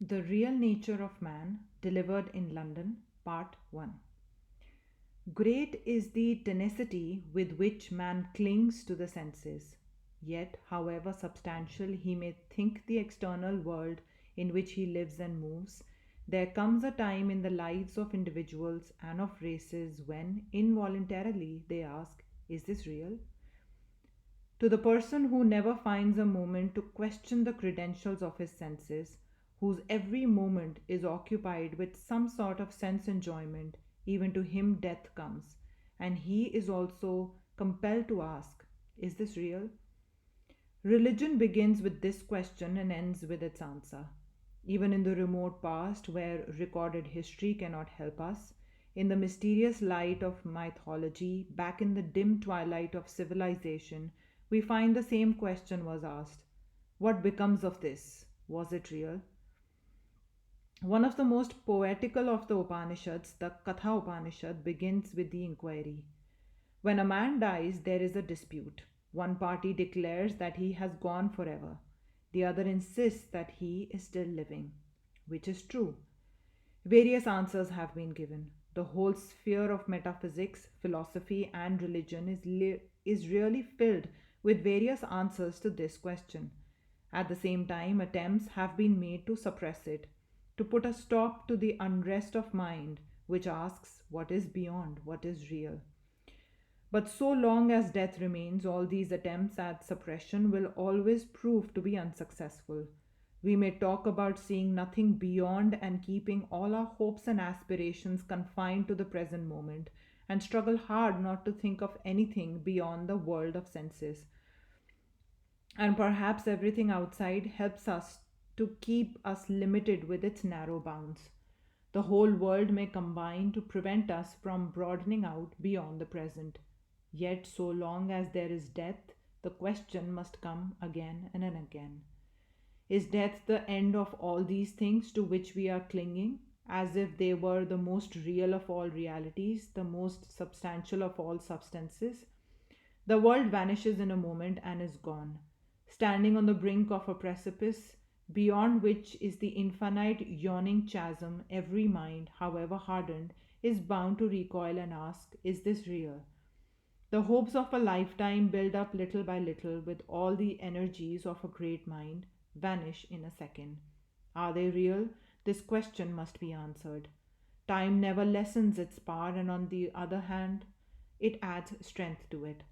The Real Nature of Man, delivered in London, Part 1. Great is the tenacity with which man clings to the senses. Yet, however substantial he may think the external world in which he lives and moves, there comes a time in the lives of individuals and of races when, involuntarily, they ask, is this real? To the person who never finds a moment to question the credentials of his senses, whose every moment is occupied with some sort of sense enjoyment, even to him death comes, and he is also compelled to ask, is this real? Religion begins with this question and ends with its answer. Even in the remote past, where recorded history cannot help us, in the mysterious light of mythology, back in the dim twilight of civilization, we find the same question was asked. What becomes of this? Was it real? One of the most poetical of the Upanishads, the Katha Upanishad, begins with the inquiry. When a man dies, there is a dispute. One party declares that he has gone forever. The other insists that he is still living. Which is true? Various answers have been given. The whole sphere of metaphysics, philosophy, and religion is really filled with various answers to this question. At the same time, attempts have been made to suppress it, to put a stop to the unrest of mind which asks what is beyond, what is real. But so long as death remains, all these attempts at suppression will always prove to be unsuccessful. We may talk about seeing nothing beyond and keeping all our hopes and aspirations confined to the present moment, and struggle hard not to think of anything beyond the world of senses. And perhaps everything outside helps us to keep us limited with its narrow bounds. The whole world may combine to prevent us from broadening out beyond the present. Yet, so long as there is death, the question must come again and again. Is death the end of all these things to which we are clinging, as if they were the most real of all realities, the most substantial of all substances? The world vanishes in a moment and is gone, standing on the brink of a precipice, beyond which is the infinite yawning chasm. Every mind, however hardened, is bound to recoil and ask, is this real? The hopes of a lifetime, built up little by little with all the energies of a great mind, vanish in a second. Are they real? This question must be answered. Time never lessens its power, and on the other hand, it adds strength to it.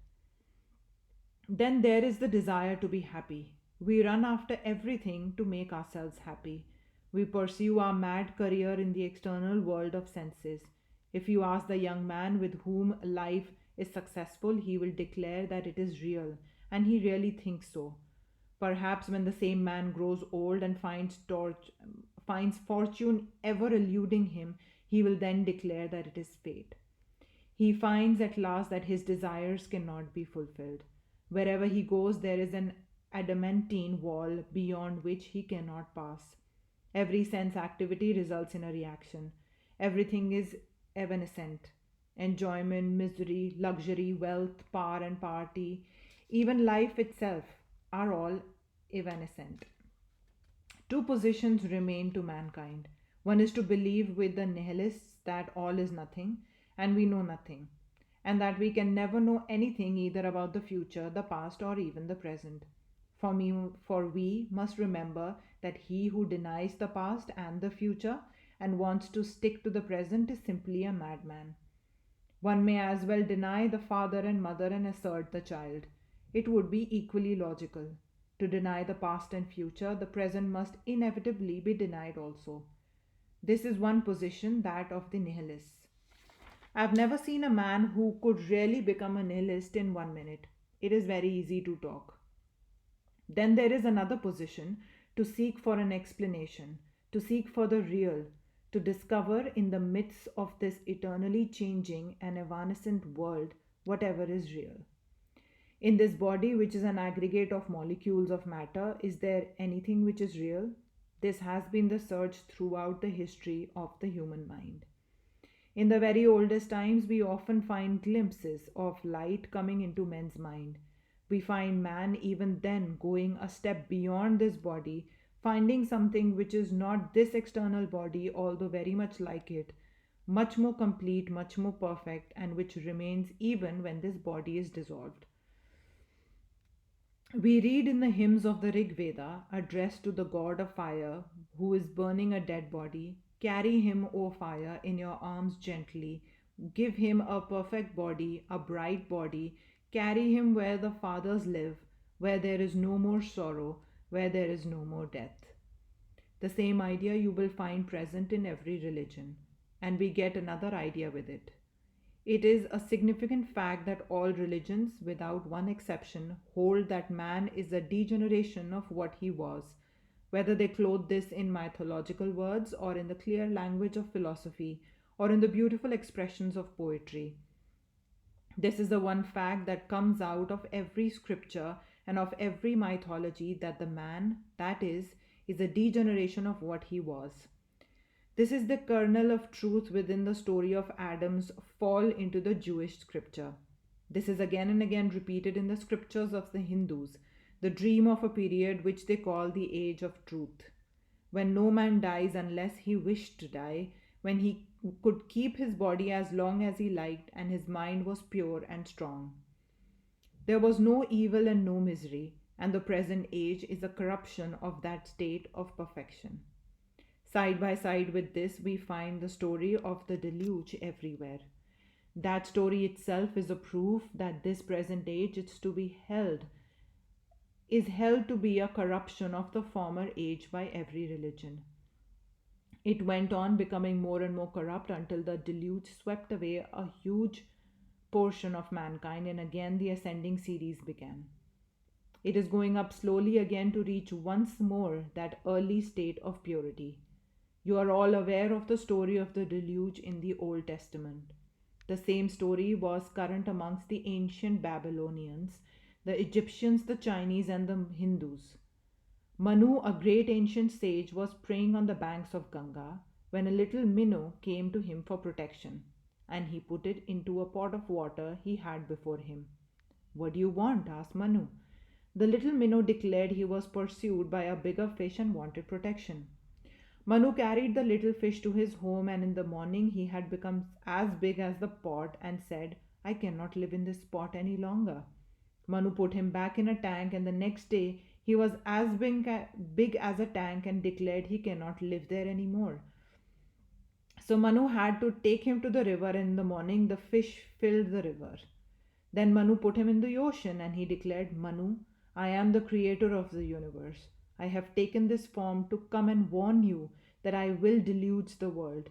Then there is the desire to be happy. We run after everything to make ourselves happy. We pursue our mad career in the external world of senses. If you ask the young man with whom life is successful, he will declare that it is real, and he really thinks so. Perhaps when the same man grows old and finds fortune ever eluding him, he will then declare that it is fate. He finds at last that his desires cannot be fulfilled. Wherever he goes, there is an adamantine wall beyond which he cannot pass. Every sense activity results in a reaction. Everything is evanescent. Enjoyment, misery, luxury, wealth, power, and party, even life itself, are all evanescent. Two positions remain to mankind. One is to believe with the nihilists that all is nothing and we know nothing, and that we can never know anything either about the future, the past, or even the present. For we must remember that he who denies the past and the future and wants to stick to the present is simply a madman. One may as well deny the father and mother and assert the child. It would be equally logical. To deny the past and future, the present must inevitably be denied also. This is one position, that of the nihilists. I've never seen a man who could really become a nihilist in 1 minute. It is very easy to talk. Then there is another position, to seek for an explanation, to seek for the real, to discover in the midst of this eternally changing and evanescent world whatever is real. In this body, which is an aggregate of molecules of matter, is there anything which is real? This has been the search throughout the history of the human mind. In the very oldest times, we often find glimpses of light coming into men's mind. We find man even then going a step beyond this body, finding something which is not this external body, although very much like it, much more complete, much more perfect, and which remains even when this body is dissolved. We read in the hymns of the Rig Veda, addressed to the god of fire who is burning a dead body: carry him, O fire, in your arms gently. Give him a perfect body, a bright body. Carry him where the fathers live, where there is no more sorrow, where there is no more death. The same idea you will find present in every religion, and we get another idea with it. It is a significant fact that all religions, without one exception, hold that man is a degeneration of what he was, whether they clothe this in mythological words or in the clear language of philosophy or in the beautiful expressions of poetry. This is the one fact that comes out of every scripture and of every mythology, that the man, that is a degeneration of what he was. This is the kernel of truth within the story of Adam's fall into the Jewish scripture. This is again and again repeated in the scriptures of the Hindus, the dream of a period which they call the age of truth, when no man dies unless he wished to die, when he could keep his body as long as he liked and his mind was pure and strong. There was no evil and no misery, and the present age is a corruption of that state of perfection. Side by side with this, we find the story of the deluge everywhere. That story itself is a proof that this present age is held to be a corruption of the former age by every religion. It went on becoming more and more corrupt until the deluge swept away a huge portion of mankind, and again the ascending series began. It is going up slowly again to reach once more that early state of purity. You are all aware of the story of the deluge in the Old Testament. The same story was current amongst the ancient Babylonians, the Egyptians, the Chinese, and the Hindus. Manu, a great ancient sage, was praying on the banks of Ganga when a little minnow came to him for protection, and he put it into a pot of water he had before him. "What do you want?" asked Manu. The little minnow declared he was pursued by a bigger fish and wanted protection. Manu carried the little fish to his home, and in the morning he had become as big as the pot and said, "I cannot live in this pot any longer." Manu put him back in a tank, and the next day he was as big as a tank and declared he cannot live there anymore. So Manu had to take him to the river, and in the morning the fish filled the river. Then Manu put him in the ocean, and he declared, "Manu, I am the creator of the universe. I have taken this form to come and warn you that I will deluge the world.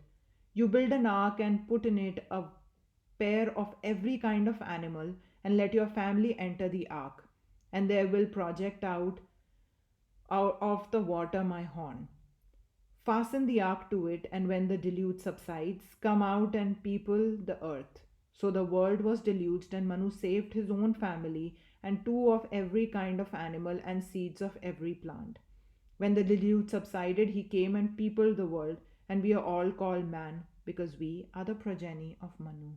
You build an ark and put in it a pair of every kind of animal, and let your family enter the ark, and there will project out of the water my horn. Fasten the ark to it, and when the deluge subsides, come out and people the earth." So the world was deluged, and Manu saved his own family and two of every kind of animal and seeds of every plant. When the deluge subsided, he came and peopled the world, and we are all called man because we are the progeny of Manu.